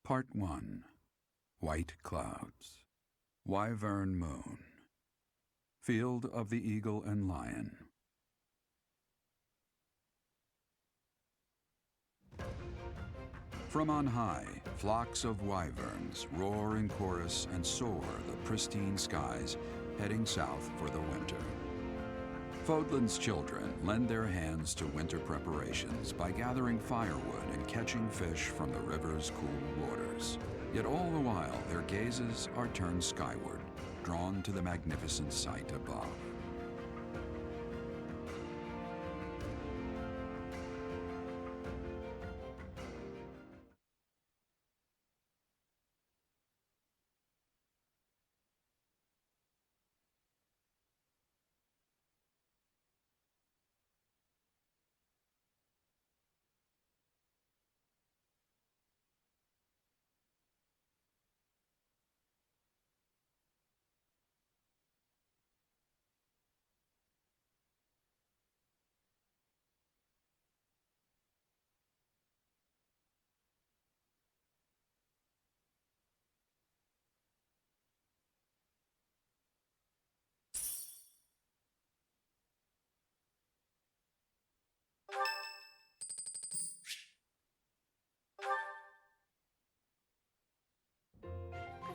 Part 1. White Clouds. Wyvern Moon. Field of the Eagle and Lion. From on high, flocks of wyverns roar in chorus and soar the pristine skies, heading south for the winter. Fodlan's children lend their hands to winter preparations by gathering firewood and catching fish from the river's cool waters. Yet all the while, their gazes are turned skyward, drawn to the magnificent sight above.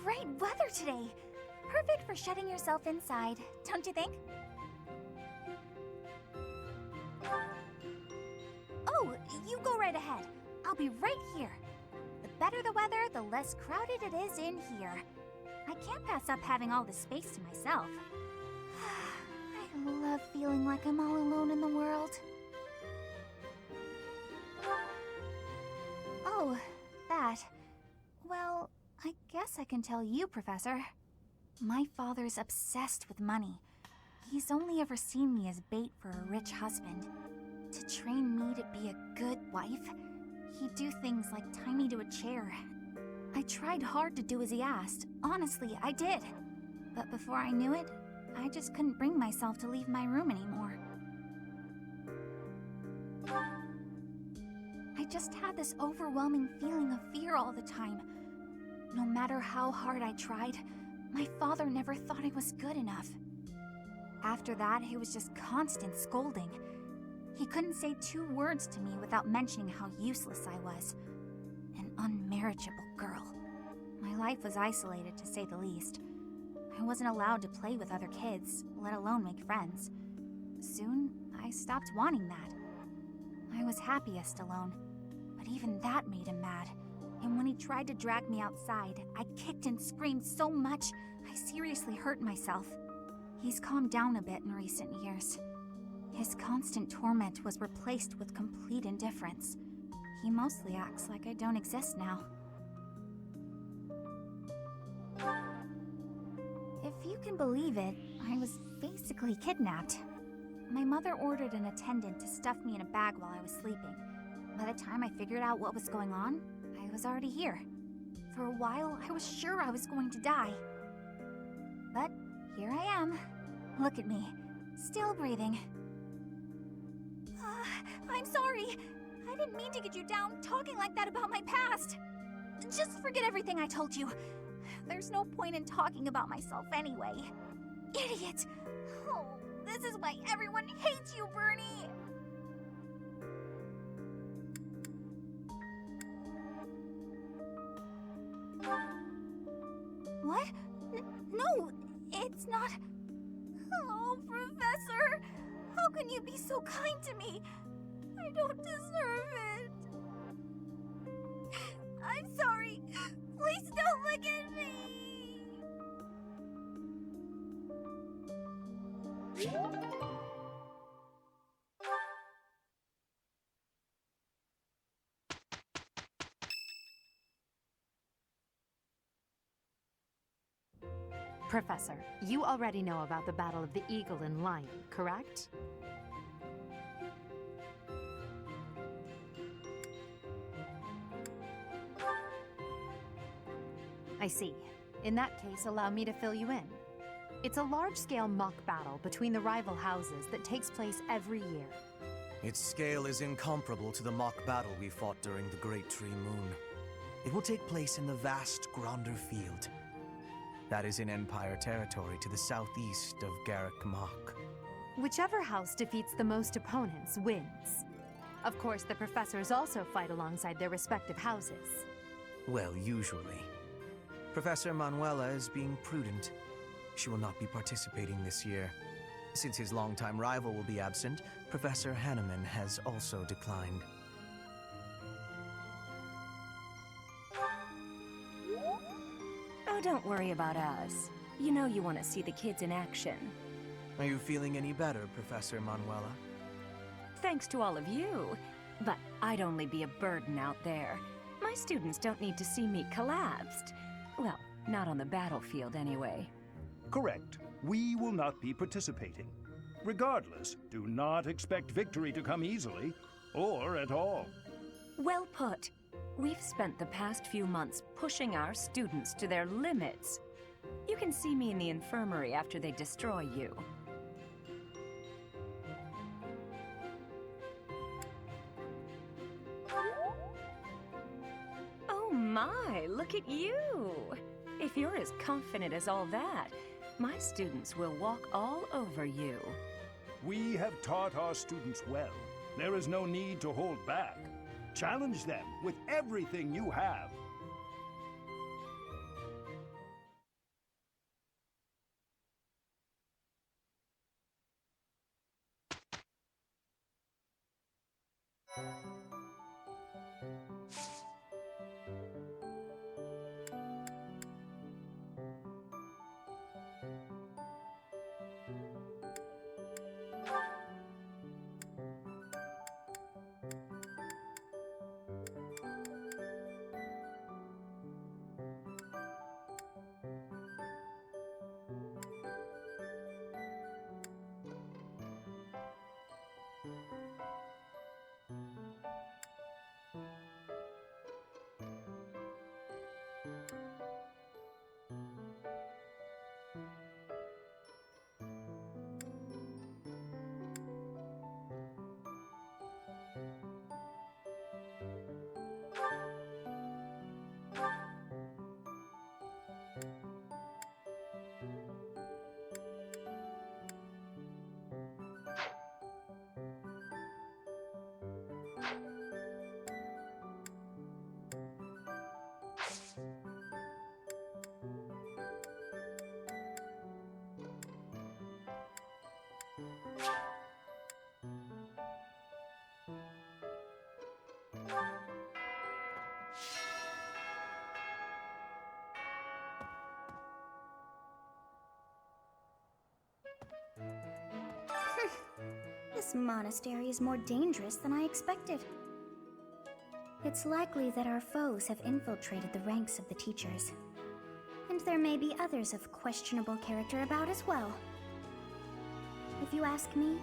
Great weather today. Perfect for shutting yourself inside, don't you think? Oh, you go right ahead. I'll be right here. The better the weather, the less crowded it is in here. I can't pass up having all the space to myself. I love feeling like I'm all alone in the world. Oh, that. Well, I guess I can tell you, Professor. My father's obsessed with money. He's only ever seen me as bait for a rich husband. To train me to be a good wife, he'd do things like tie me to a chair. I tried hard to do as he asked. Honestly, I did. But before I knew it, I just couldn't bring myself to leave my room anymore. I just had this overwhelming feeling of fear all the time. No matter how hard I tried, my father never thought I was good enough. After that, it was just constant scolding. He couldn't say 2 words to me without mentioning how useless I was. An unmarriageable girl. My life was isolated, to say the least. I wasn't allowed to play with other kids, let alone make friends. Soon, I stopped wanting that. I was happiest alone, but even that made him mad. And when he tried to drag me outside, I kicked and screamed so much, I seriously hurt myself. He's calmed down a bit in recent years. His constant torment was replaced with complete indifference. He mostly acts like I don't exist now. If you can believe it, I was basically kidnapped. My mother ordered an attendant to stuff me in a bag while I was sleeping. By the time I figured out what was going on, I was already here. For a while, I was sure I was going to die. But here I am. Look at me, still breathing. I'm sorry. I didn't mean to get you down talking like that about my past. Just forget everything I told you. There's no point in talking about myself anyway. Idiot! Oh, this is why everyone hates you, Bernie! What? No, it's not... Oh, Professor! How can you be so kind to me? I don't deserve it. I'm sorry. Please don't look at me. Professor, you already know about the Battle of the Eagle and Lion, correct? I see. In that case, allow me to fill you in. It's a large-scale mock battle between the rival houses that takes place every year. Its scale is incomparable to the mock battle we fought during the Great Tree Moon. It will take place in the vast Gronder Field. That is in Empire territory to the southeast of Garruk Mach. Whichever house defeats the most opponents wins. Of course, the professors also fight alongside their respective houses. Well, usually. Professor Manuela is being prudent. She will not be participating this year. Since his longtime rival will be absent, Professor Hanneman has also declined. Oh, don't worry about us. You know you want to see the kids in action. Are you feeling any better, Professor Manuela? Thanks to all of you. But I'd only be a burden out there. My students don't need to see me collapsed. Well, not on the battlefield anyway. Correct. We will not be participating. Regardless, do not expect victory to come easily, or at all. Well put. We've spent the past few months pushing our students to their limits. You can see me in the infirmary after they destroy you. Oh my, look at you! If you're as confident as all that, my students will walk all over you. We have taught our students well. There is no need to hold back. Challenge them with everything you have. This monastery is more dangerous than I expected. It's likely that our foes have infiltrated the ranks of the teachers. And there may be others of questionable character about as well. If you ask me,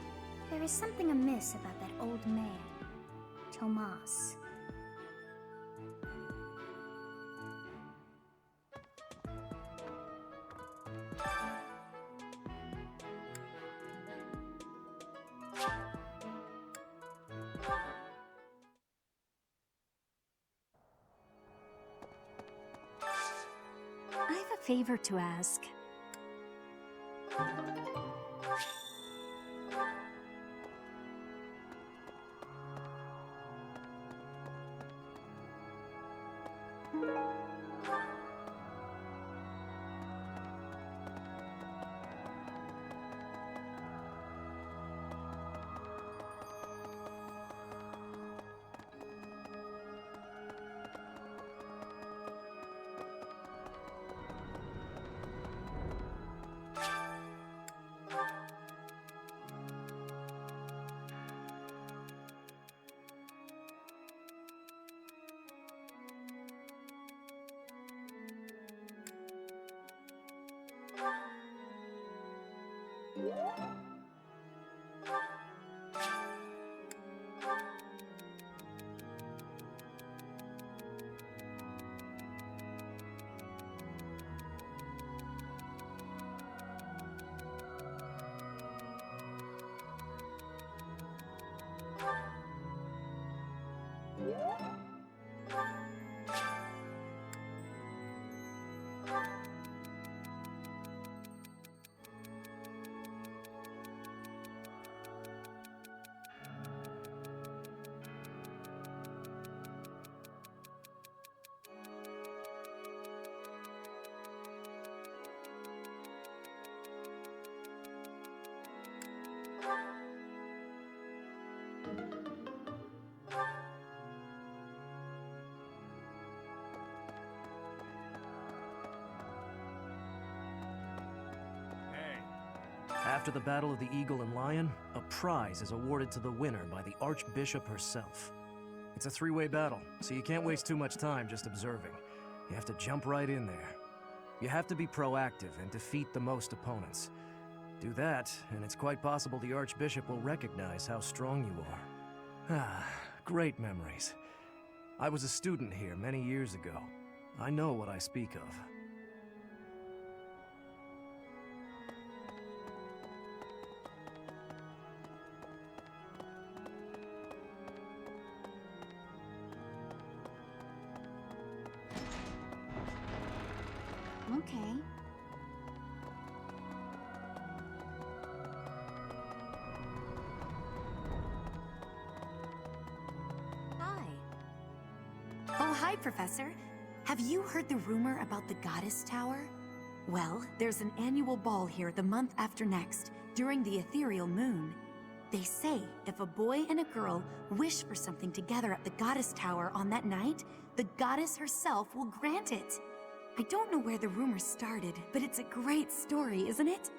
there is something amiss about that old man, Tomas. I have a favor to ask. After the Battle of the Eagle and Lion, a prize is awarded to the winner by the Archbishop herself. It's a three-way battle, so you can't waste too much time just observing. You have to jump right in there. You have to be proactive and defeat the most opponents. Do that, and it's quite possible the Archbishop will recognize how strong you are. Ah, great memories. I was a student here many years ago. I know what I speak of. Okay. Hi. Oh, hi, Professor. Have you heard the rumor about the Goddess Tower? Well, there's an annual ball here the month after next, during the ethereal moon. They say if a boy and a girl wish for something together at the Goddess Tower on that night, the goddess herself will grant it. I don't know where the rumor started, but it's a great story, isn't it?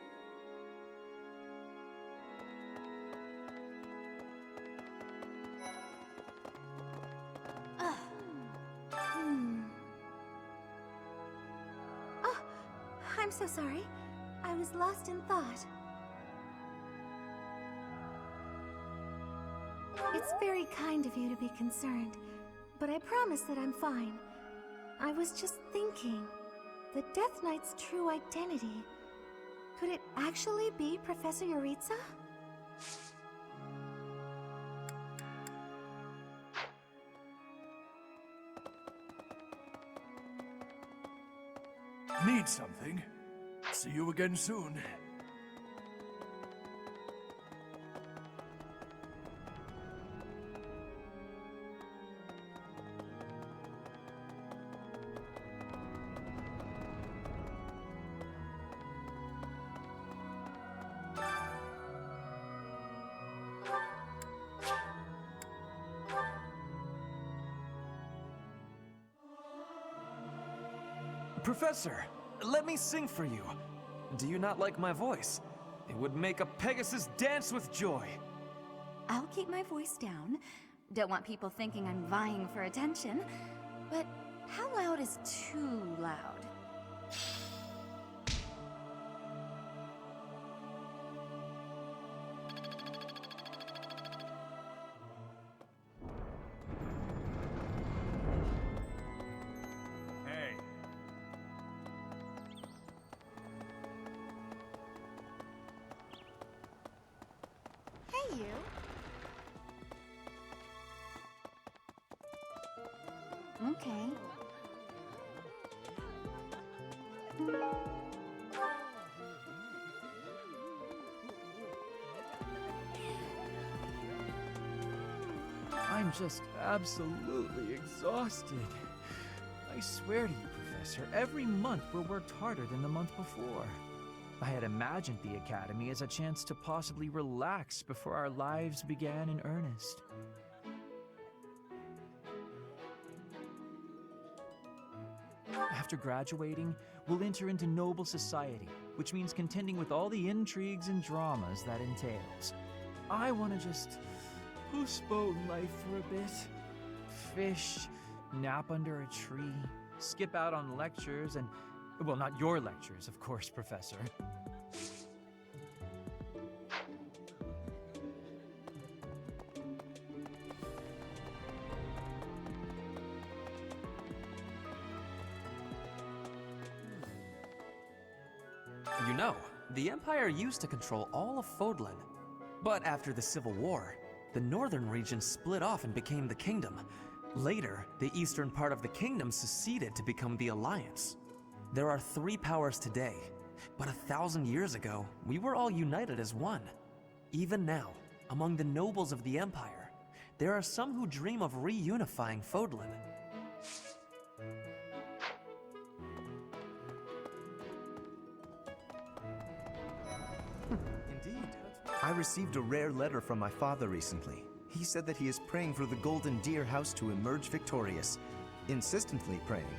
Oh, I'm so sorry. I was lost in thought. It's very kind of you to be concerned, but I promise that I'm fine. I was just thinking, the Death Knight's true identity. Could it actually be Professor Yuritsa? Need something? See you again soon. Professor, let me sing for you. Do you not like my voice? It would make a Pegasus dance with joy. I'll keep my voice down. Don't want people thinking I'm vying for attention. But how loud is too loud? You? Okay. I'm just absolutely exhausted. I swear to you, Professor, every month we're worked harder than the month before. I had imagined the Academy as a chance to possibly relax before our lives began in earnest. After graduating, we'll enter into noble society, which means contending with all the intrigues and dramas that entails. I want to just postpone life for a bit. Fish, nap under a tree, skip out on lectures, and well, not your lectures, of course, Professor. You know, the Empire used to control all of Fodlan. But after the Civil War, the northern region split off and became the Kingdom. Later, the eastern part of the Kingdom seceded to become the Alliance. There are 3 powers today, but 1,000 years ago, we were all united as one. Even now, among the nobles of the Empire, there are some who dream of reunifying Fodlan. Indeed. I received a rare letter from my father recently. He said that he is praying for the Golden Deer House to emerge victorious. Insistently praying.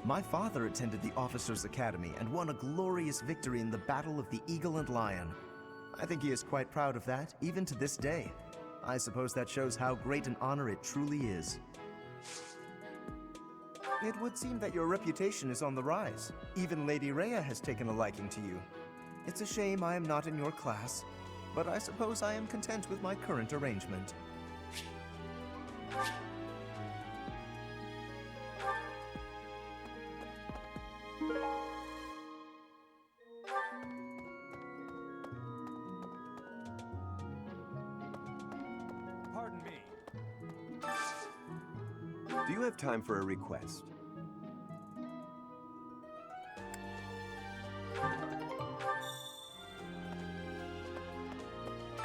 My father attended the Officers' Academy and won a glorious victory in the Battle of the Eagle and Lion. I think he is quite proud of that, even to this day. I suppose that shows how great an honor it truly is. It would seem that your reputation is on the rise. Even Lady Rhea has taken a liking to you. It's a shame I am not in your class, but I suppose I am content with my current arrangement. Pardon me. Do you have time for a request?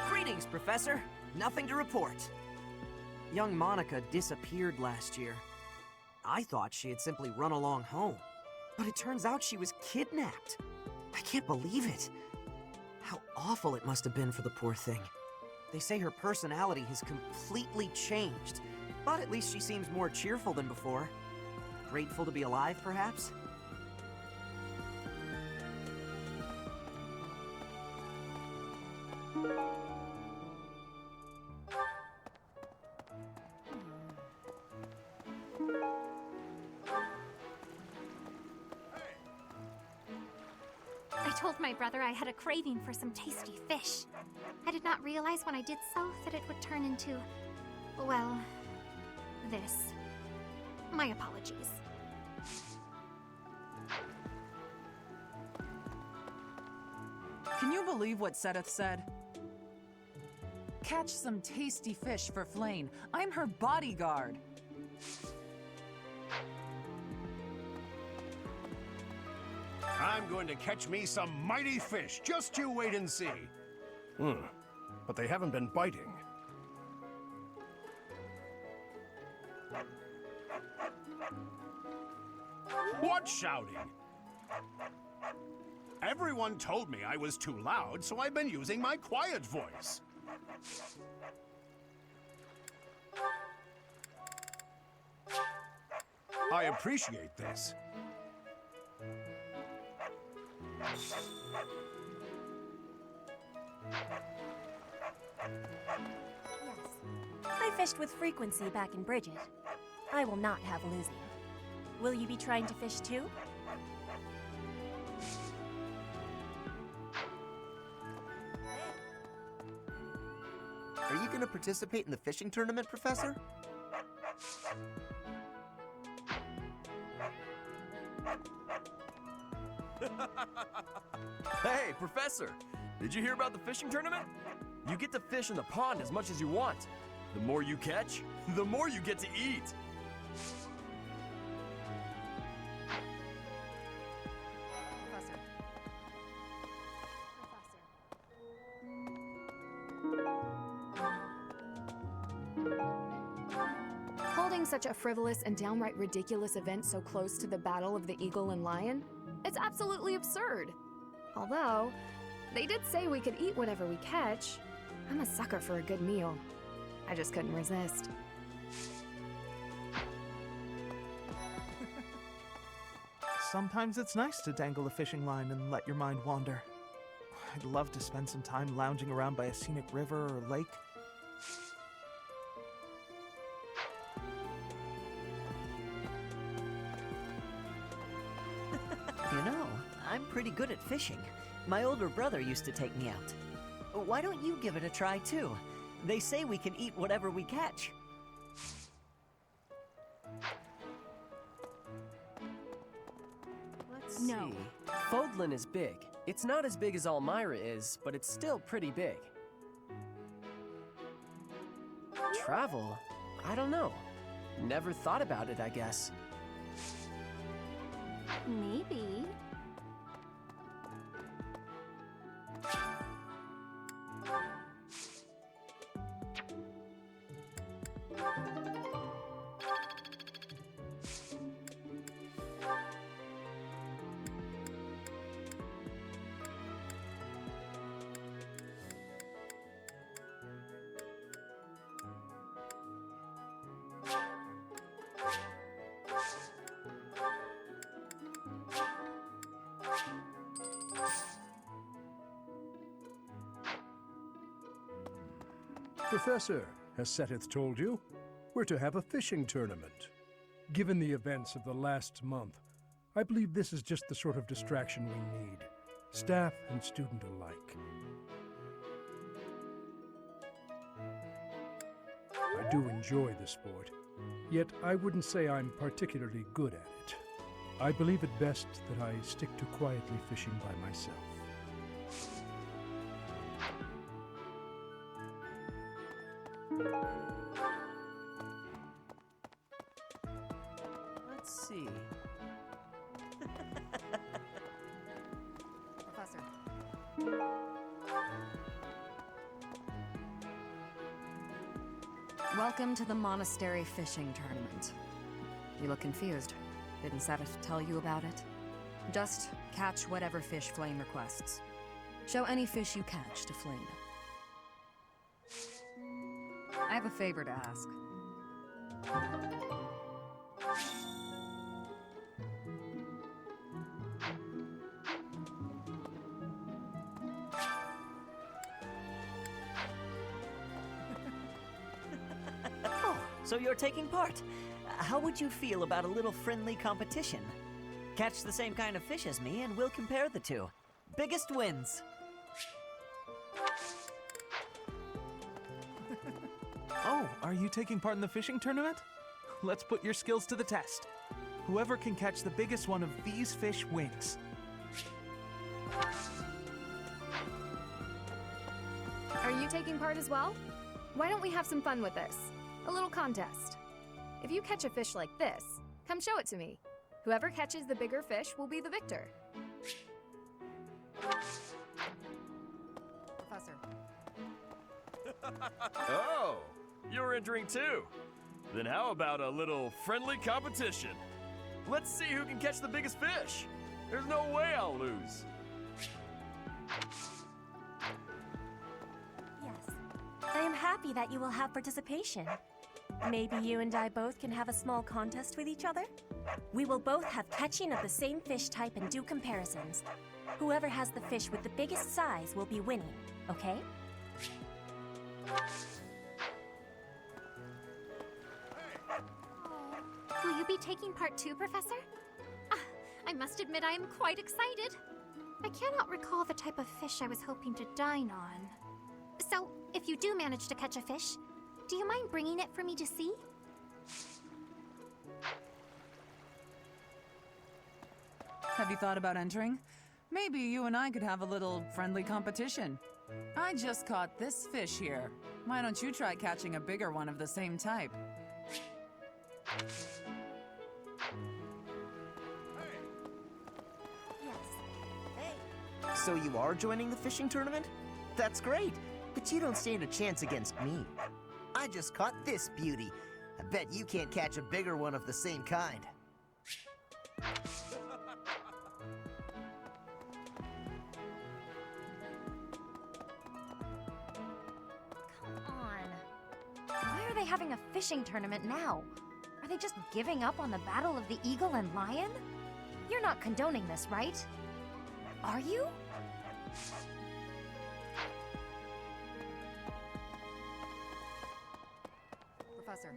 Greetings, Professor. Nothing to report. Young Monica disappeared last year. I thought she had simply run along home, but it turns out she was kidnapped. I can't believe it. How awful it must have been for the poor thing. They say her personality has completely changed, but at least she seems more cheerful than before. Grateful to be alive, perhaps? I told my brother I had a craving for some tasty fish. I did not realize when I did so that it would turn into, well, this. My apologies. Can you believe what Seteth said? Catch some tasty fish for Flame. I'm her bodyguard. I'm going to catch me some mighty fish. Just you wait and see. But they haven't been biting. What shouting? Everyone told me I was too loud, so I've been using my quiet voice. I appreciate this. I fished with frequency back in Bridget. I will not have losing. Will you be trying to fish too? Are you going to participate in the fishing tournament, Professor? Hey, Professor! Did you hear about the fishing tournament? You get to fish in the pond as much as you want. The more you catch, the more you get to eat. Holding such a frivolous and downright ridiculous event so close to the Battle of the Eagle and Lion? It's absolutely absurd. Although, they did say we could eat whatever we catch. I'm a sucker for a good meal. I just couldn't resist. Sometimes it's nice to dangle a fishing line and let your mind wander. I'd love to spend some time lounging around by a scenic river or lake. You know, I'm pretty good at fishing. My older brother used to take me out. Why don't you give it a try too? They say we can eat whatever we catch. Let's No. see. Fodlan is big. It's not as big as Almyra is, but it's still pretty big. Travel? I don't know. Never thought about it, I guess. Maybe. Professor, has Seteth told you? We're to have a fishing tournament. Given the events of the last month, I believe this is just the sort of distraction we need, staff and student alike. I do enjoy the sport, yet I wouldn't say I'm particularly good at it. I believe it best that I stick to quietly fishing by myself. Let's see. Professor. Welcome to the monastery fishing tournament. You look confused. Didn't Seteth tell you about it? Just catch whatever fish Flame requests. Show any fish you catch to Flame. I have a favor to ask. Oh, so you're taking part. How would you feel about a little friendly competition? Catch the same kind of fish as me and we'll compare the two. Biggest wins. Oh, are you taking part in the fishing tournament? Let's put your skills to the test. Whoever can catch the biggest one of these fish wins. Are you taking part as well? Why don't we have some fun with this? A little contest. If you catch a fish like this, come show it to me. Whoever catches the bigger fish will be the victor. Professor. Oh, you're entering too. Then how about a little friendly competition? Let's see who can catch the biggest fish. There's no way I'll lose. Yes. I am happy that you will have participation. Maybe you and I both can have a small contest with each other? We will both have catching of the same fish type and do comparisons. Whoever has the fish with the biggest size will be winning, okay? Will you be taking part too, Professor? I must admit I am quite excited. I cannot recall the type of fish I was hoping to dine on. So, if you do manage to catch a fish, do you mind bringing it for me to see? Have you thought about entering? Maybe you and I could have a little friendly competition. I just caught this fish here. Why don't you try catching a bigger one of the same type? So you are joining the fishing tournament? That's great, but you don't stand a chance against me. I just caught this beauty. I bet you can't catch a bigger one of the same kind. Why are they having a fishing tournament now? Are they just giving up on the battle of the eagle and lion? You're not condoning this, right? Are you? Professor.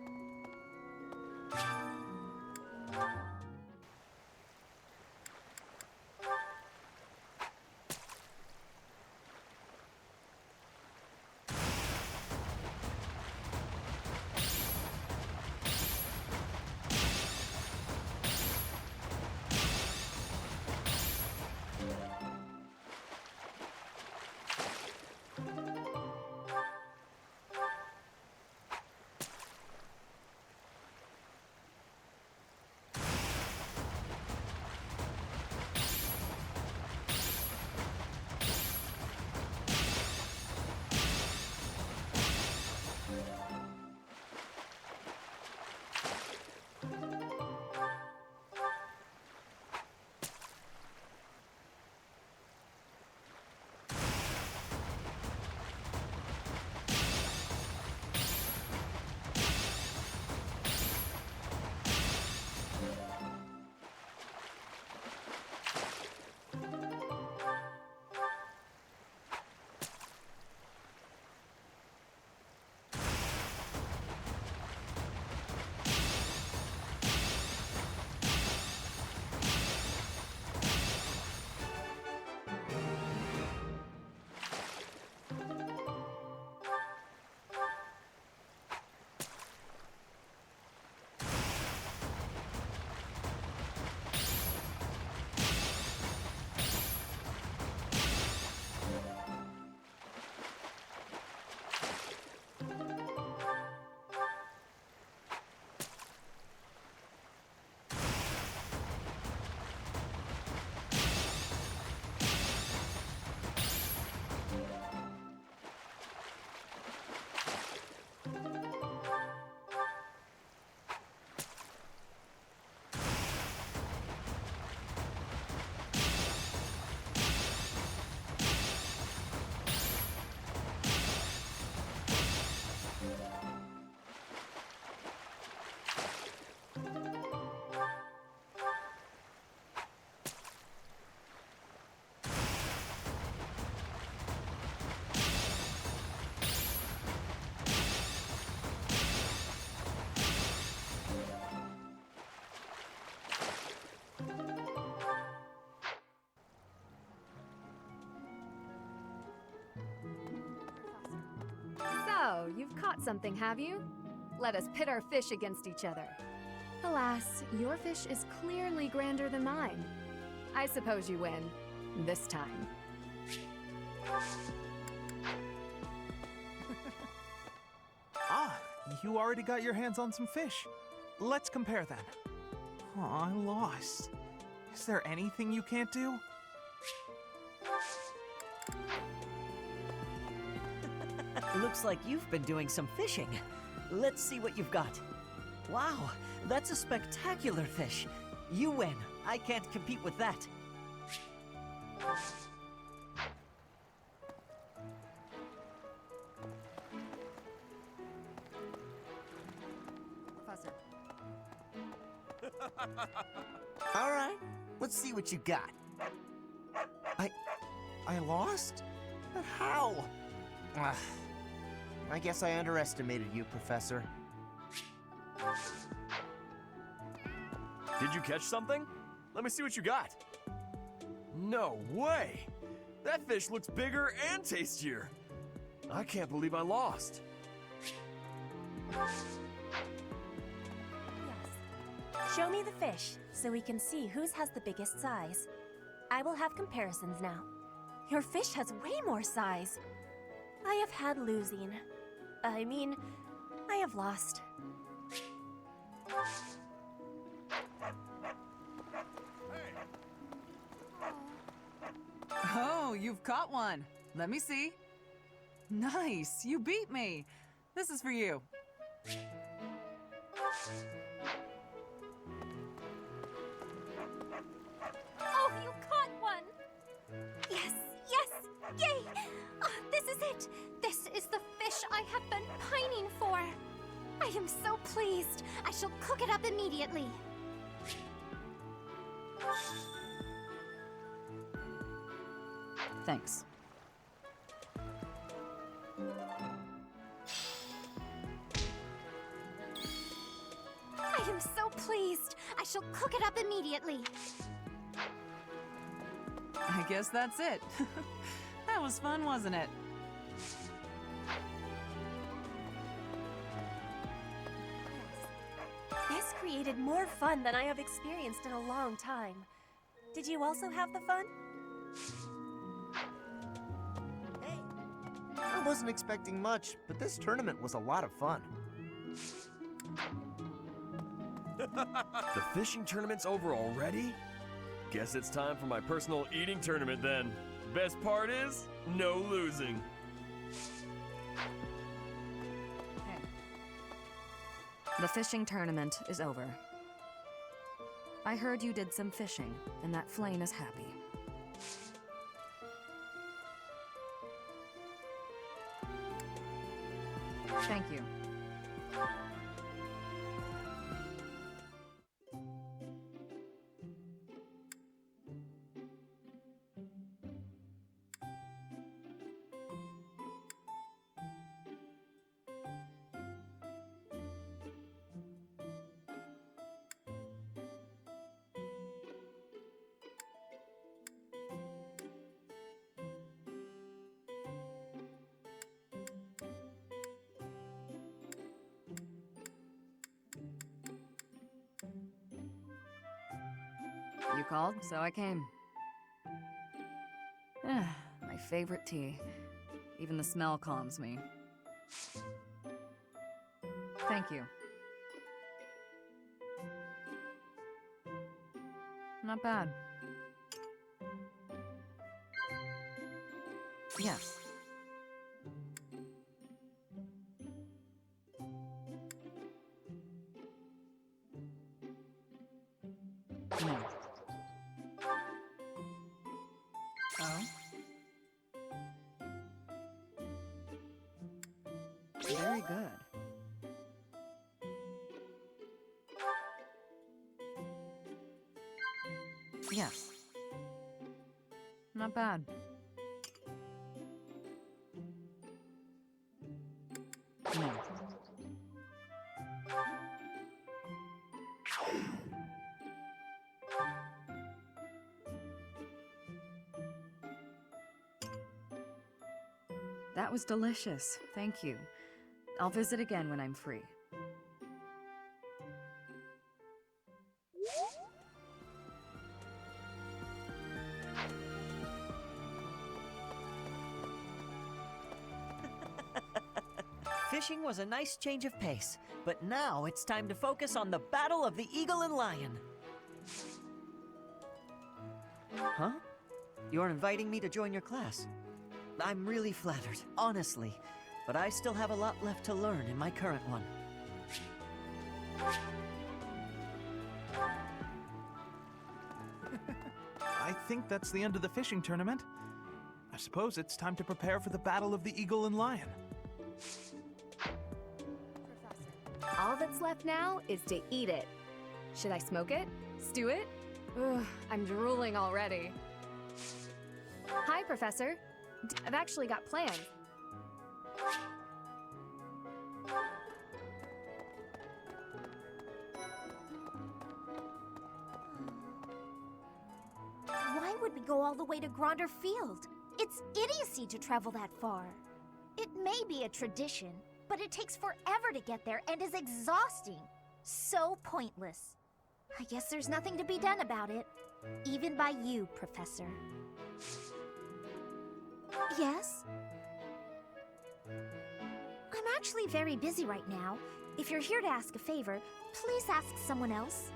So, you've caught something, have you? Let us pit our fish against each other. Alas, your fish is clearly grander than mine. I suppose you win. This time. Ah, you already got your hands on some fish. Let's compare then. Aw, I lost. Is there anything you can't do? Looks like you've been doing some fishing. Let's see what you've got. Wow, that's a spectacular fish. You win. I can't compete with that. Professor. All right, let's see what you got. I lost? But how? I guess I underestimated you, Professor. Did you catch something? Let me see what you got. No way! That fish looks bigger and tastier. I can't believe I lost. Yes. Show me the fish, so we can see whose has the biggest size. I will have comparisons now. Your fish has way more size. I have had losing. I mean, I have lost. Oh, you've caught one. Let me see. Nice, you beat me. This is for you. Oh, you caught one! Yes, yes, yay! Oh, this is it! This is the fish I have been pining for! I am so pleased! I shall cook it up immediately! Thanks. I am so pleased! I shall cook it up immediately! I guess that's it. That was fun, wasn't it? This created more fun than I have experienced in a long time. Did you also have the fun? I wasn't expecting much, but this tournament was a lot of fun. The fishing tournament's over already? Guess it's time for my personal eating tournament then. Best part is, no losing. The fishing tournament is over. I heard you did some fishing, and that Flame is happy. Thank you. You called, so I came. My favorite tea. Even the smell calms me. Thank you. Not bad. Yes. No. Oh? Very good. Yes. Not bad. No. That was delicious. Thank you. I'll visit again when I'm free. Fishing was a nice change of pace, but now it's time to focus on the Battle of the Eagle and Lion. Huh? You're inviting me to join your class? I'm really flattered, honestly, but I still have a lot left to learn in my current one. I think that's the end of the fishing tournament. I suppose it's time to prepare for the Battle of the Eagle and Lion. All that's left now is to eat it. Should I smoke it? Stew it? Ugh, I'm drooling already. Hi, Professor. I've actually got plans. Why would we go all the way to Gronder Field? It's idiocy to travel that far. It may be a tradition, but it takes forever to get there and is exhausting. So pointless. I guess there's nothing to be done about it. Even by you, Professor. Yes? I'm actually very busy right now. If you're here to ask a favor, please ask someone else.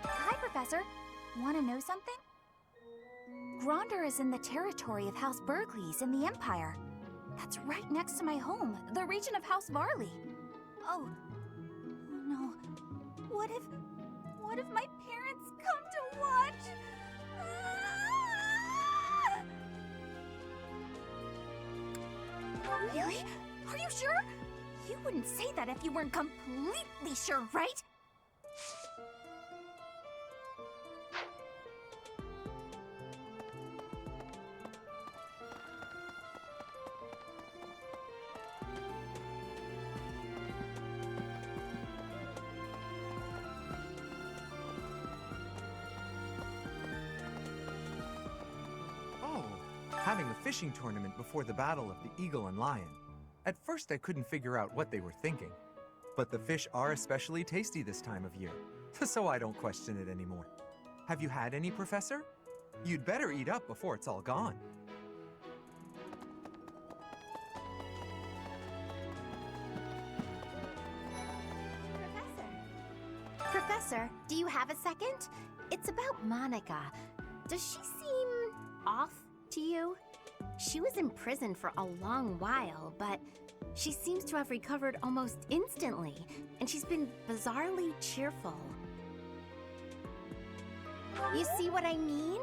Hi, Professor. Want to know something? Gronder is in the territory of House Burgleys in the Empire. That's right next to my home, the region of House Varley. Oh, no. What if my parents come to watch? Ah! Really? Are you sure? You wouldn't say that if you weren't completely sure, right? Having a fishing tournament before the Battle of the Eagle and Lion. At first I couldn't figure out what they were thinking. But the fish are especially tasty this time of year, so I don't question it anymore. Have you had any, Professor? You'd better eat up before it's all gone. Professor, do you have a second? It's about Monica. Does she seem off to you? She was in prison for a long while, but she seems to have recovered almost instantly, and she's been bizarrely cheerful. You see what I mean?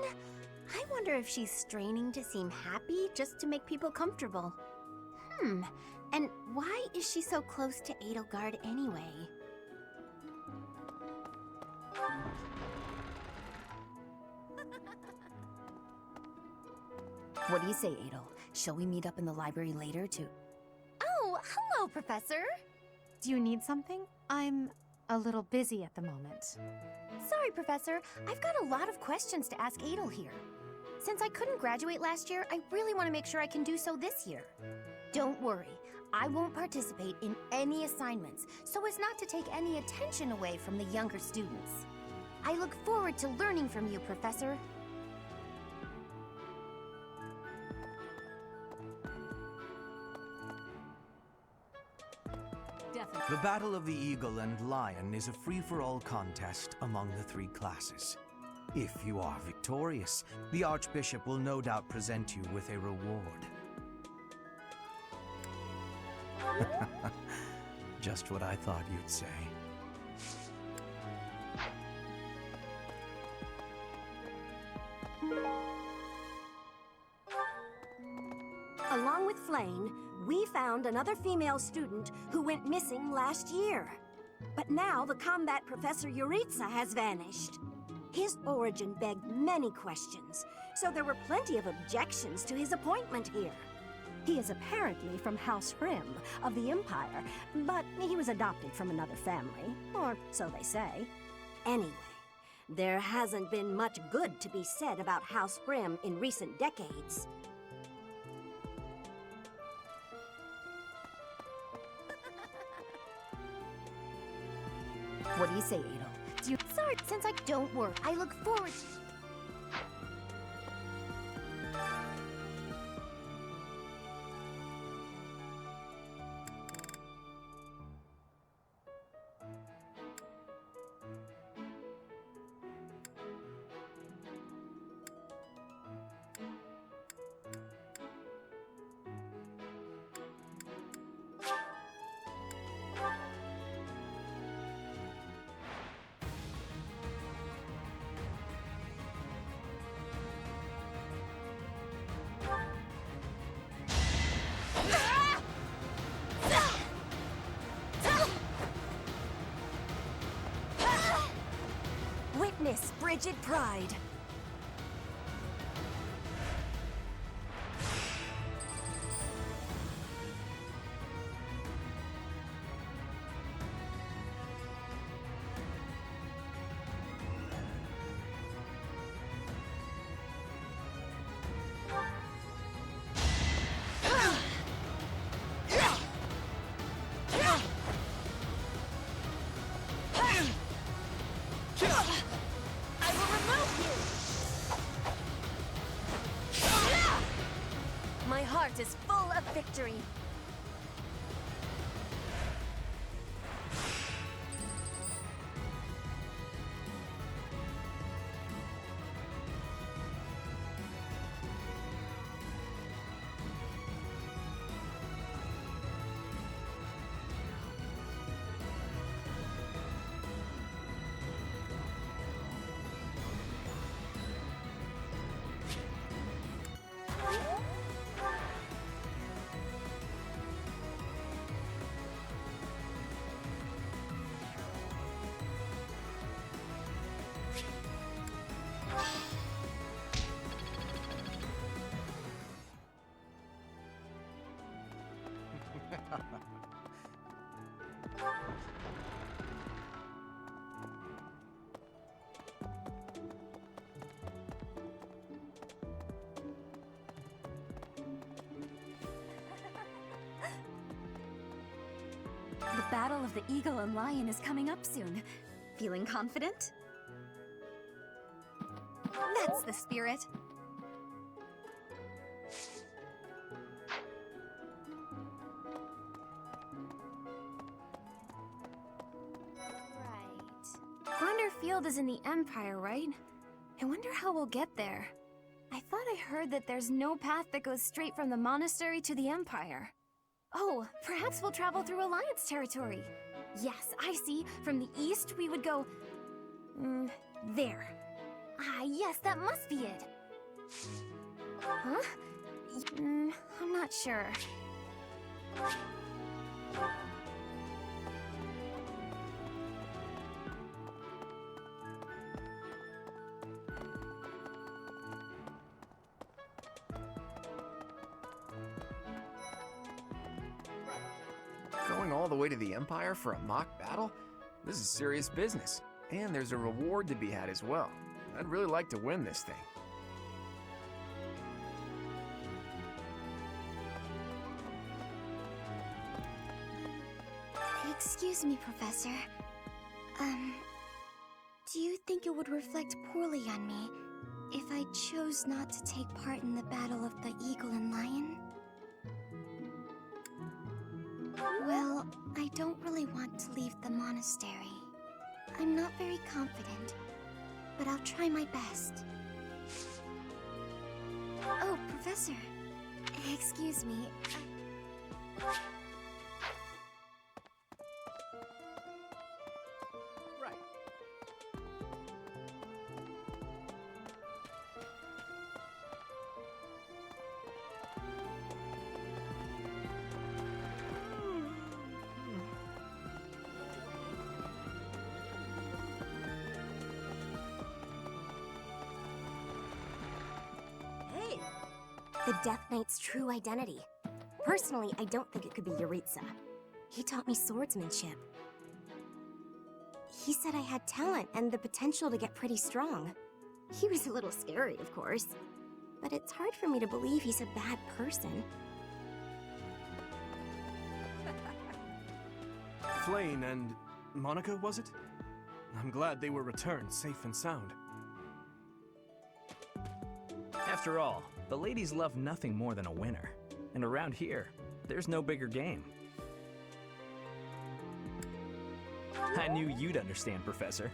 I wonder if she's straining to seem happy just to make people comfortable. And why is she so close to Edelgard anyway? What do you say, Adel? Shall we meet up in the library later to... Oh, hello, Professor. Do you need something? I'm a little busy at the moment. Sorry, Professor. I've got a lot of questions to ask Adel here. Since I couldn't graduate last year, I really want to make sure I can do so this year. Don't worry. I won't participate in any assignments, so as not to take any attention away from the younger students. I look forward to learning from you, Professor. The Battle of the Eagle and Lion is a free-for-all contest among the three classes. If you are victorious, the Archbishop will no doubt present you with a reward. Just what I thought you'd say. Along with Flame, we found another female student who went missing last year. But now the combat Professor Yuritsa has vanished. His origin begged many questions, so there were plenty of objections to his appointment here. He is apparently from House Hrim of the Empire, but he was adopted from another family, or so they say. Anyway, there hasn't been much good to be said about House Hrim in recent decades. What do you say, Adel? Do you... Sorry, since I don't work, I look forward to... Witness Brigid Pride. My heart is full of victory. The Battle of the Eagle and Lion is coming up soon. Feeling confident? That's the spirit. Gronder Field is in the Empire, right? I wonder how we'll get there. I thought I heard that there's no path that goes straight from the monastery to the Empire. Oh, perhaps we'll travel through Alliance territory. Yes, I see. From the east, we would go... there. Ah, yes, that must be it. Huh? I'm not sure. Going all the way to the Empire for a mock battle? This is serious business. And there's a reward to be had as well. I'd really like to win this thing. Excuse me, Professor. Do you think it would reflect poorly on me if I chose not to take part in the Battle of the Eagle and Lion? Well, I don't really want to leave the monastery. I'm not very confident, but I'll try my best. Oh, Professor. Excuse me. the Death Knight's true identity. Personally, I don't think it could be Yuritsa. He taught me swordsmanship. He said I had talent and the potential to get pretty strong. He was a little scary, of course. But it's hard for me to believe he's a bad person. Flayn and Monica, was it? I'm glad they were returned safe and sound. After all, the ladies love nothing more than a winner. And around here, there's no bigger game. I knew you'd understand, Professor.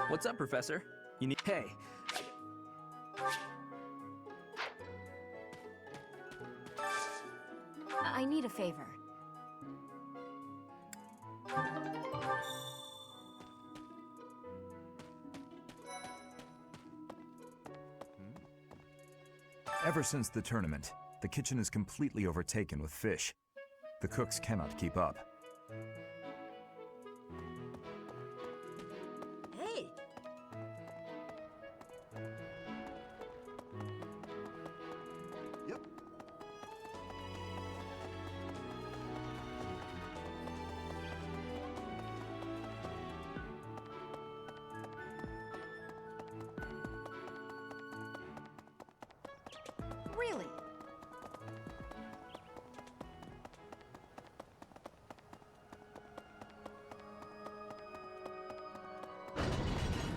What's up, Professor? You need... Hey. I need a favor. Ever since the tournament, the kitchen is completely overtaken with fish. The cooks cannot keep up. Hey! Yep. Really?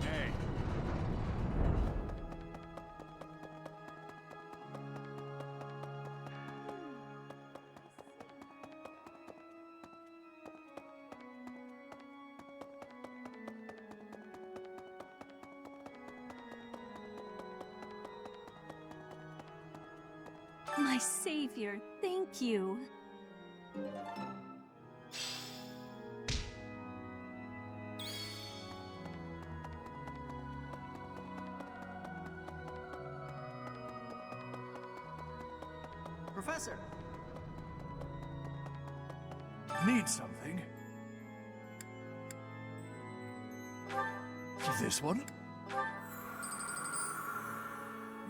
Hey. My savior, thank you. Professor! Need something? This one?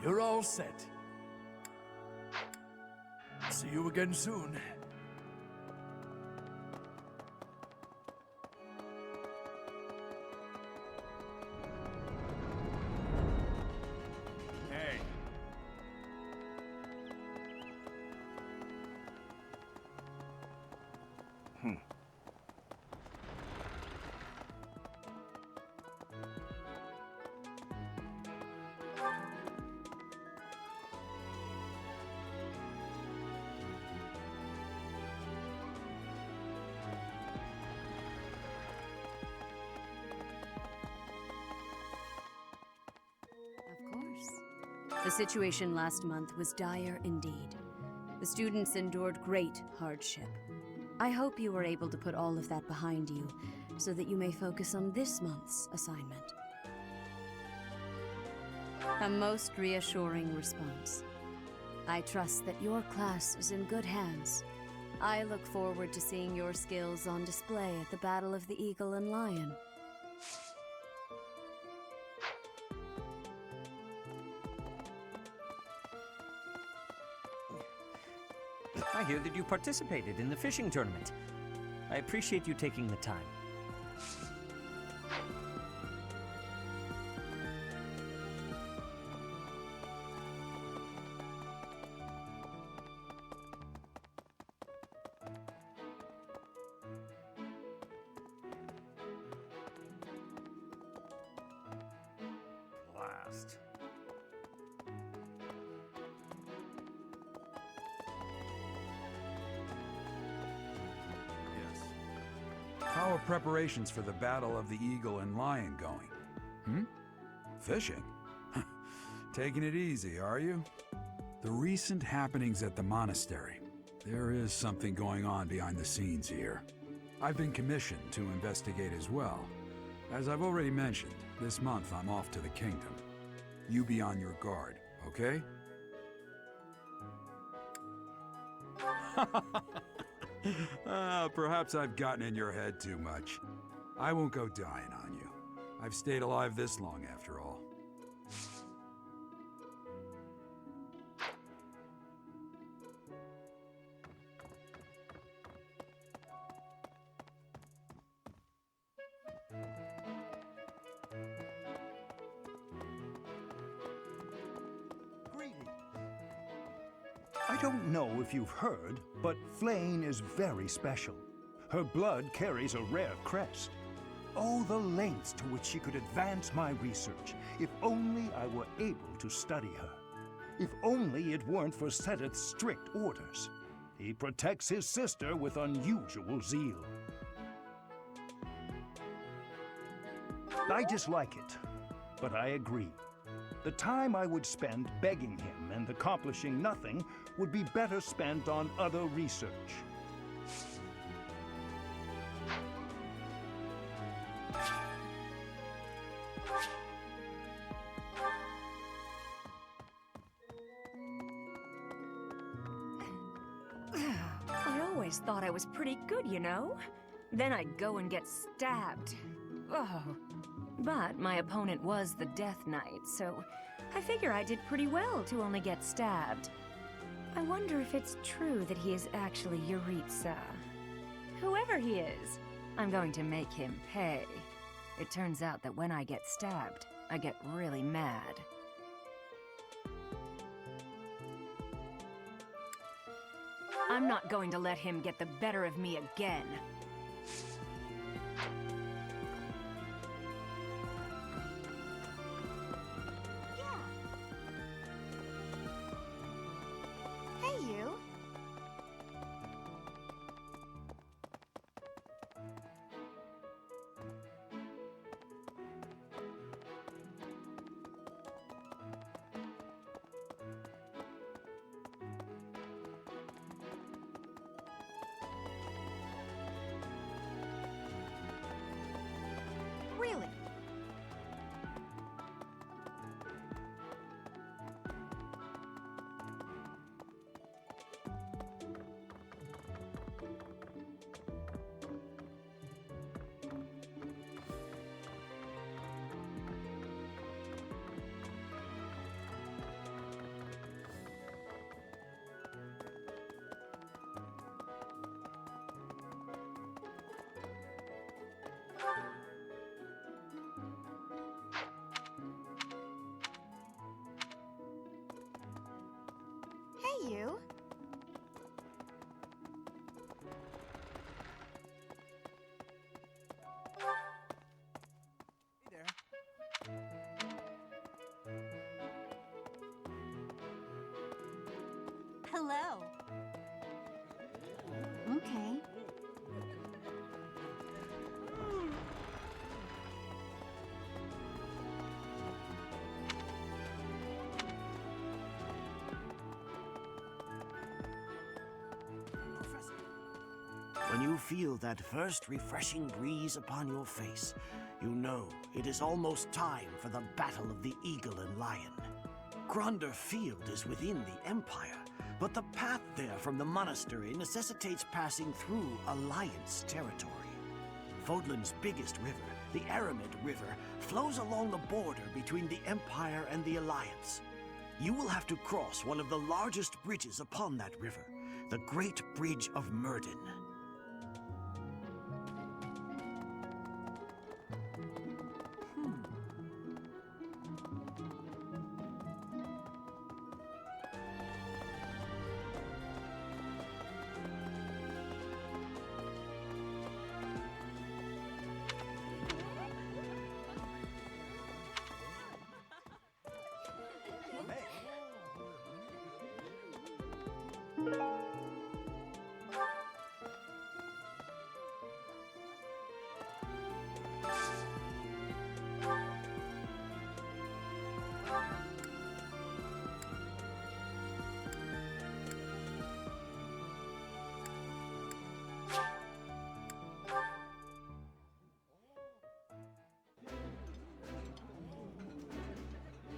You're all set. See you again soon. Hey. Of course. The situation last month was dire indeed. The students endured great hardship. I hope you were able to put all of that behind you, so that you may focus on this month's assignment. A most reassuring response. I trust that your class is in good hands. I look forward to seeing your skills on display at the Battle of the Eagle and Lion. I hear that you participated in the fishing tournament. I appreciate you taking the time. Blast. How are preparations for the Battle of the Eagle and Lion going? Fishing? Taking it easy, are you? The recent happenings at the monastery. There is something going on behind the scenes here. I've been commissioned to investigate as well. As I've already mentioned, this month I'm off to the kingdom. You be on your guard, okay? Perhaps I've gotten in your head too much. I won't go dying on you. I've stayed alive this long after all. don't know if you've heard, but Flame is very special. Her blood carries a rare crest. Oh, the lengths to which she could advance my research, if only I were able to study her. If only it weren't for Sedith's strict orders. He protects his sister with unusual zeal. I dislike it, but I agree. The time I would spend begging him and accomplishing nothing would be better spent on other research. I always thought I was pretty good, you know? Then I'd go and get stabbed. Oh. But my opponent was the Death Knight, so I figure I did pretty well to only get stabbed. I wonder if it's true that he is actually Yuritsa. Whoever he is, I'm going to make him pay. It turns out that when I get stabbed, I get really mad. I'm not going to let him get the better of me again. Hey, you. Really? Hey, you. Hey there. Hello. Okay. When you feel that first refreshing breeze upon your face, you know it is almost time for the Battle of the Eagle and Lion. Gronder Field is within the Empire, but the path there from the monastery necessitates passing through Alliance territory. Fodlan's biggest river, the Aramid River, flows along the border between the Empire and the Alliance. You will have to cross one of the largest bridges upon that river, the Great Bridge of Myrden.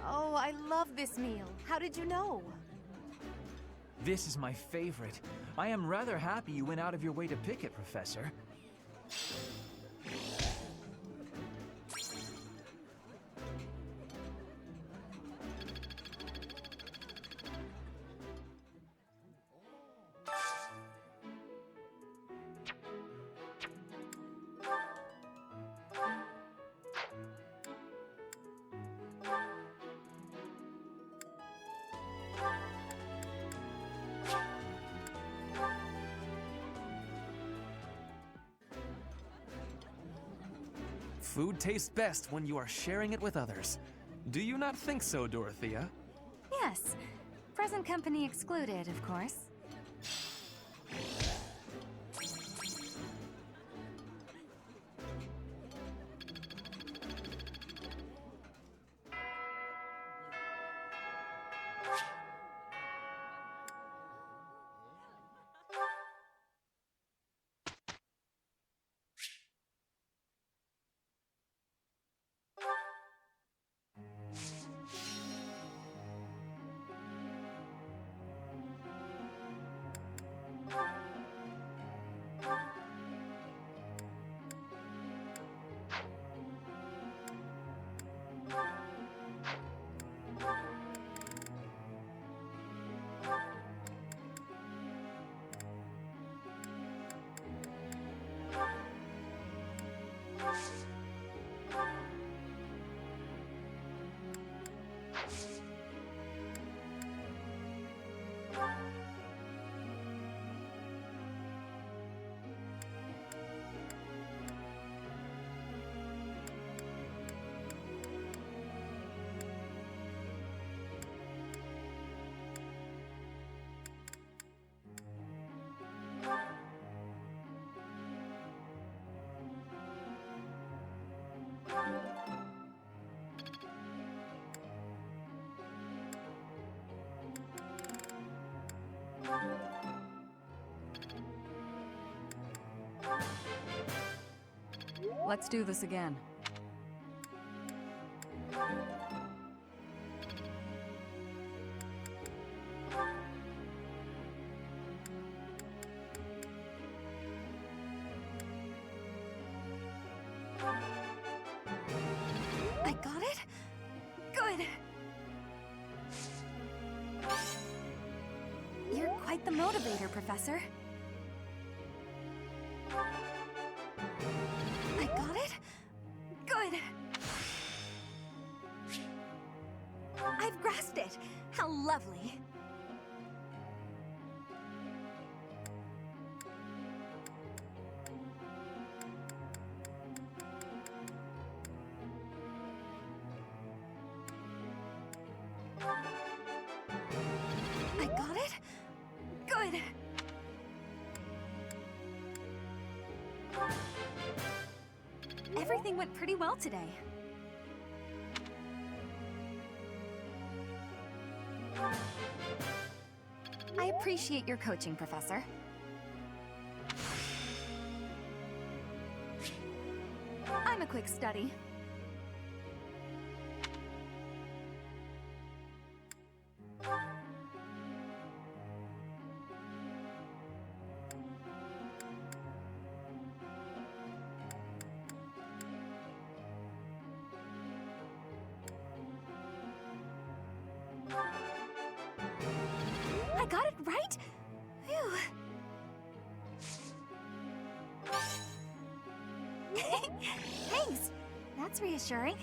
Oh, I love this meal. How did you know? This is my favorite. I am rather happy you went out of your way to pick it, Professor. Food tastes best when you are sharing it with others. Do you not think so, Dorothea? Yes. Present company excluded, of course. Let's do this again. I got it? Good! You're quite the motivator, Professor. I got it? Good! I've grasped it! How lovely! I got it? Good! Everything went pretty well today. I appreciate your coaching, Professor. I'm a quick study. I got it right? Phew. Thanks. That's reassuring.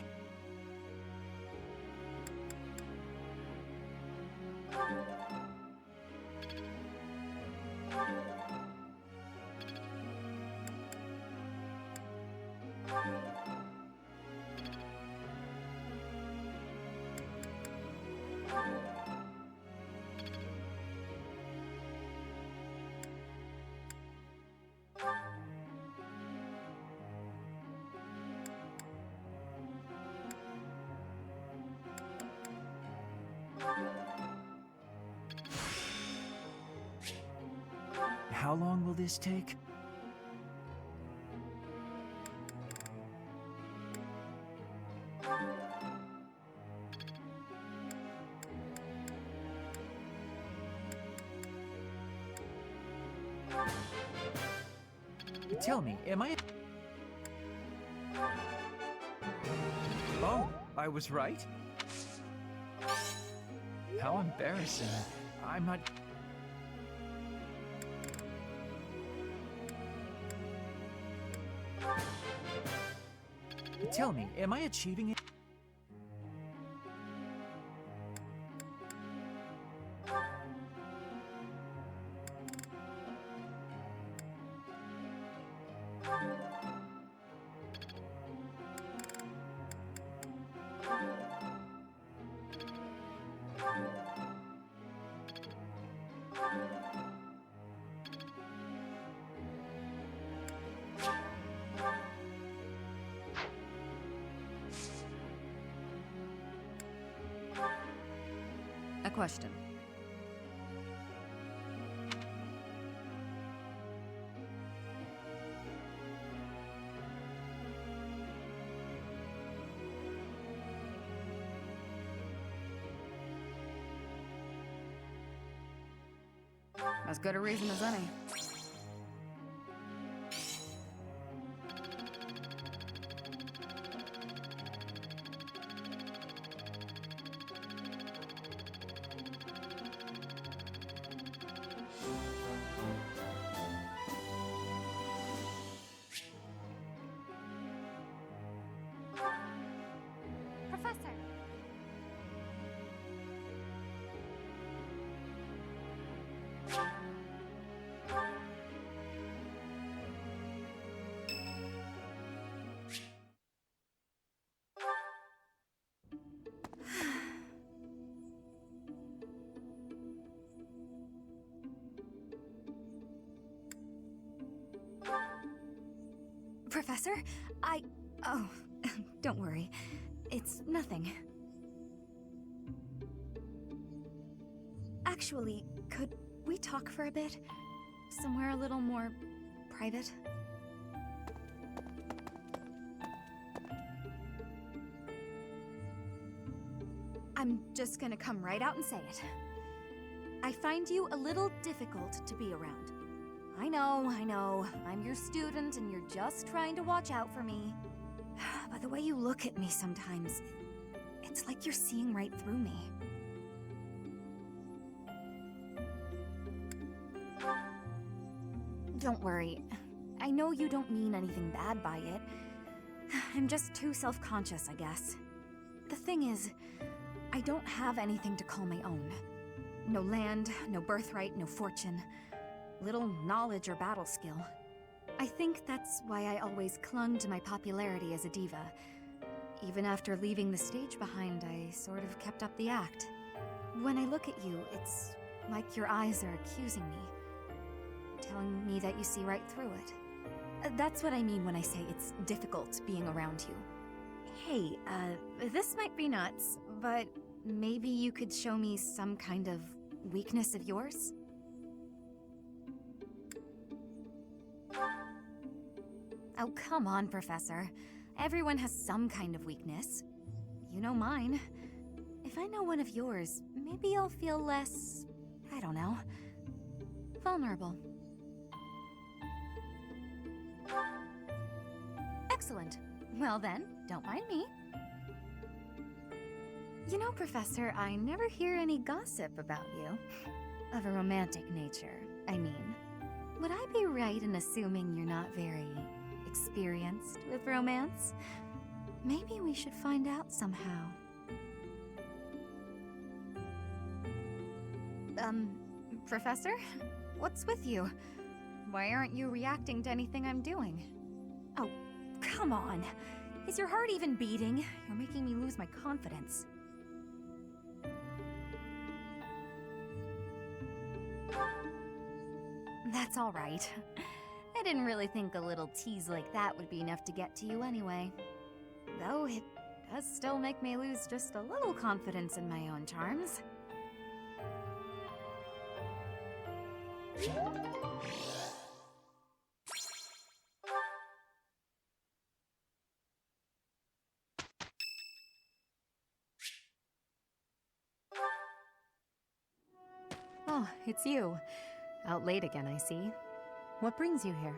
How long will this take? Tell me, am I... Oh, I was right? How embarrassing. I'm not... Tell me, am I achieving it? A question. As good a reason as any. Professor! Professor, Oh, don't worry. It's nothing. Actually, could we talk for a bit? Somewhere a little more private? I'm just gonna come right out and say it. I find you a little difficult to be around. I know. I'm your student and you're just trying to watch out for me. But the way you look at me sometimes, it's like you're seeing right through me. Don't worry. I know you don't mean anything bad by it. I'm just too self-conscious, I guess. The thing is, I don't have anything to call my own. No land, no birthright, no fortune. Little knowledge or battle skill. I think that's why I always clung to my popularity as a diva. Even after leaving the stage behind, I sort of kept up the act. When I look at you, it's like your eyes are accusing me. Telling me that you see right through it. That's what I mean when I say it's difficult being around you. Hey, this might be nuts, but maybe you could show me some kind of weakness of yours? Oh, come on, Professor. Everyone has some kind of weakness. You know mine. If I know one of yours, maybe I'll feel less, I don't know, vulnerable. Excellent. Well then, don't mind me. You know, Professor, I never hear any gossip about you. Of a romantic nature, I mean. Would I be right in assuming you're not very experienced with romance? Maybe we should find out somehow. Professor? What's with you? Why aren't you reacting to anything I'm doing? Oh, come on. Is your heart even beating? You're making me lose my confidence. That's all right. I didn't really think a little tease like that would be enough to get to you anyway. Though it does still make me lose just a little confidence in my own charms. Oh, it's you. Out late again, I see. What brings you here?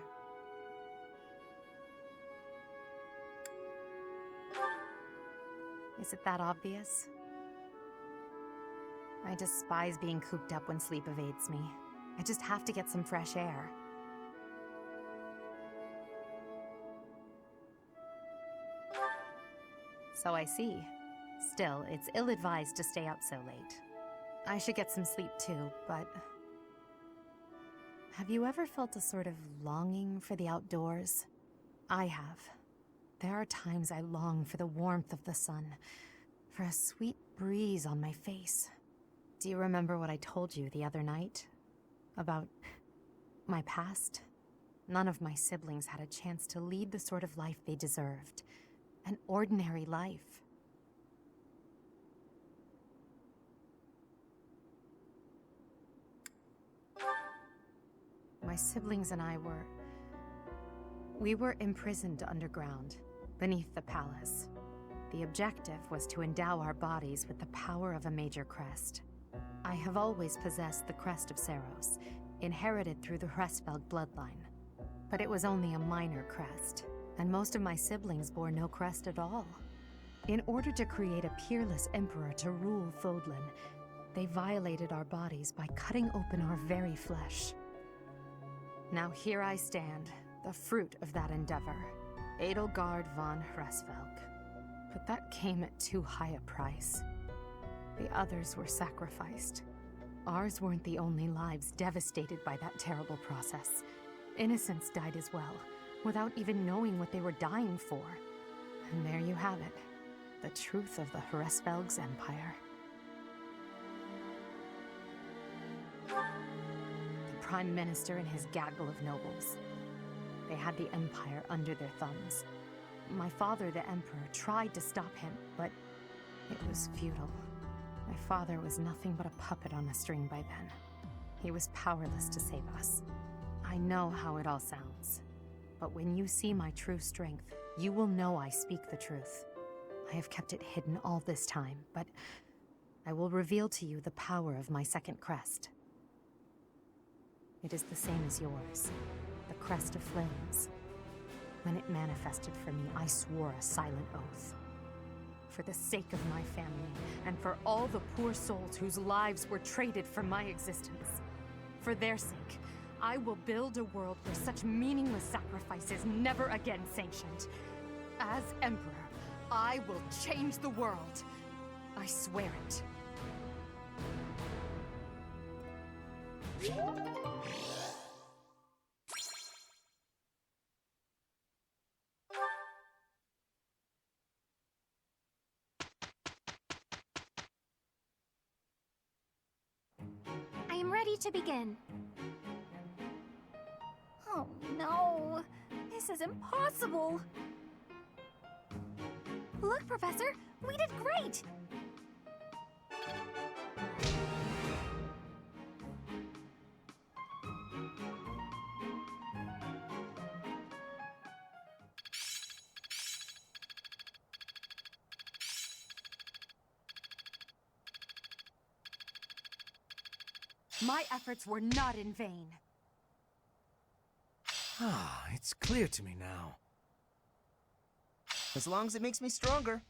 Is it that obvious? I despise being cooped up when sleep evades me. I just have to get some fresh air. So I see. Still, it's ill-advised to stay up so late. I should get some sleep too, but... Have you ever felt a sort of longing for the outdoors? I have. There are times I long for the warmth of the sun, for a sweet breeze on my face. Do you remember what I told you the other night? About my past? None of my siblings had a chance to lead the sort of life they deserved. An ordinary life. my siblings and I were... We were imprisoned underground, beneath the palace. The objective was to endow our bodies with the power of a major crest. I have always possessed the crest of Seros, inherited through the Hresvelg bloodline. But it was only a minor crest, and most of my siblings bore no crest at all. In order to create a peerless emperor to rule Fodlan, they violated our bodies by cutting open our very flesh. Now here I stand, the fruit of that endeavor, Edelgard von Hresvelg. But that came at too high a price. The others were sacrificed. Ours weren't the only lives devastated by that terrible process. Innocents died as well, without even knowing what they were dying for. And there you have it, the truth of the Hresvelg's empire. The Prime Minister and his gaggle of nobles. They had the empire under their thumbs. My father, the Emperor, tried to stop him, but it was futile. My father was nothing but a puppet on a string by then. He was powerless to save us. I know how it all sounds, but when you see my true strength, you will know I speak the truth. I have kept it hidden all this time, but I will reveal to you the power of my second crest. It is the same as yours, the Crest of Flames. When it manifested for me, I swore a silent oath. For the sake of my family, and for all the poor souls whose lives were traded for my existence. For their sake, I will build a world where such meaningless sacrifice is never again sanctioned. As Emperor, I will change the world. I swear it. I am ready to begin. Oh no, this is impossible. Look, Professor, we did great! My efforts were not in vain. Ah, it's clear to me now. As long as it makes me stronger.